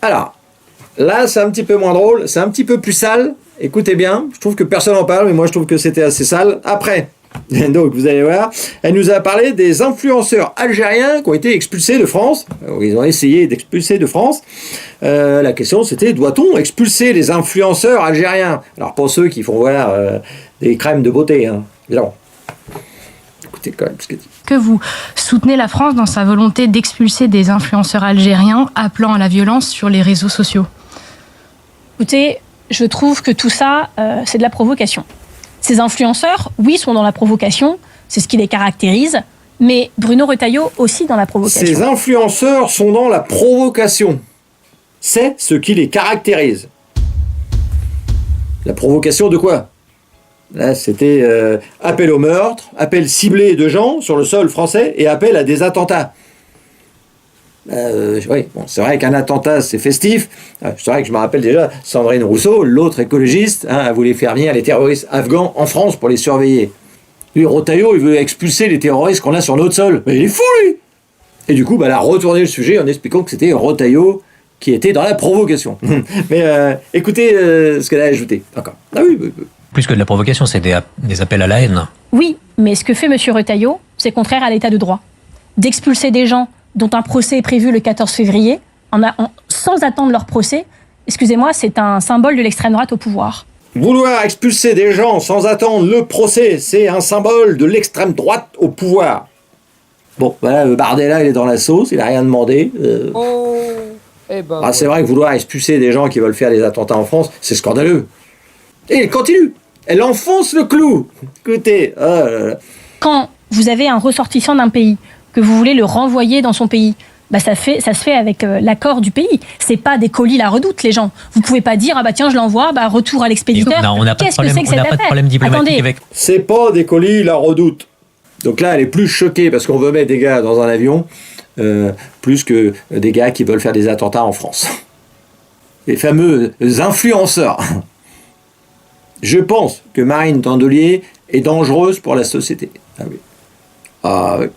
Alors, là, c'est un petit peu moins drôle, c'est un petit peu plus sale. Écoutez bien, je trouve que personne n'en parle, mais moi je trouve que c'était assez sale. Après, donc vous allez voir, elle nous a parlé des influenceurs algériens qui ont été expulsés de France. Ils ont essayé d'expulser de France. La question c'était, doit-on expulser les influenceurs algériens? Alors pour ceux qui font voir des crèmes de beauté, hein, évidemment. Écoutez quand même ce qu'elle dit. Que vous soutenez la France dans sa volonté d'expulser des influenceurs algériens appelant à la violence sur les réseaux sociaux? Écoutez, je trouve que tout ça, c'est de la provocation. Ces influenceurs, oui, sont dans la provocation, c'est ce qui les caractérise, mais Bruno Retailleau aussi dans la provocation. Ces influenceurs sont dans la provocation. C'est ce qui les caractérise. La provocation de quoi? Là, c'était appel au meurtre, appel ciblé de gens sur le sol français et appel à des attentats. Oui, bon, c'est vrai qu'un attentat, c'est festif. C'est vrai que je me rappelle déjà, Sandrine Rousseau, l'autre écologiste, elle voulait faire venir les terroristes afghans en France pour les surveiller. Lui, Retailleau, il veut expulser les terroristes qu'on a sur notre sol. Mais il est fou, lui! Et du coup, elle a retourné le sujet en expliquant que c'était Retailleau qui était dans la provocation. Mais écoutez ce qu'elle a ajouté. D'accord. Ah oui. Plus que de la provocation, c'est des appels à la haine. Oui, mais ce que fait M. Retailleau, c'est contraire à l'état de droit. D'expulser des gens dont un procès est prévu le 14 février, sans attendre leur procès, excusez-moi, c'est un symbole de l'extrême droite au pouvoir. Vouloir expulser des gens sans attendre le procès, c'est un symbole de l'extrême droite au pouvoir. Bon, voilà, Bardella, il est dans la sauce, il n'a rien demandé. C'est vrai que vouloir expulser des gens qui veulent faire des attentats en France, c'est scandaleux. Et elle continue, elle enfonce le clou. Écoutez, Quand vous avez un ressortissant d'un pays, que vous voulez le renvoyer dans son pays, ça se fait avec l'accord du pays. C'est pas des colis La Redoute, les gens. Vous pouvez pas dire, tiens, je l'envoie, retour à l'expéditeur. Non, on n'a pas de problème, diplomatique. Attendez. Avec... C'est pas des colis La Redoute. Donc là, elle est plus choquée parce qu'on veut mettre des gars dans un avion, plus que des gars qui veulent faire des attentats en France. Les fameux influenceurs. Je pense que Marine Tondelier est dangereuse pour la société. Ah oui.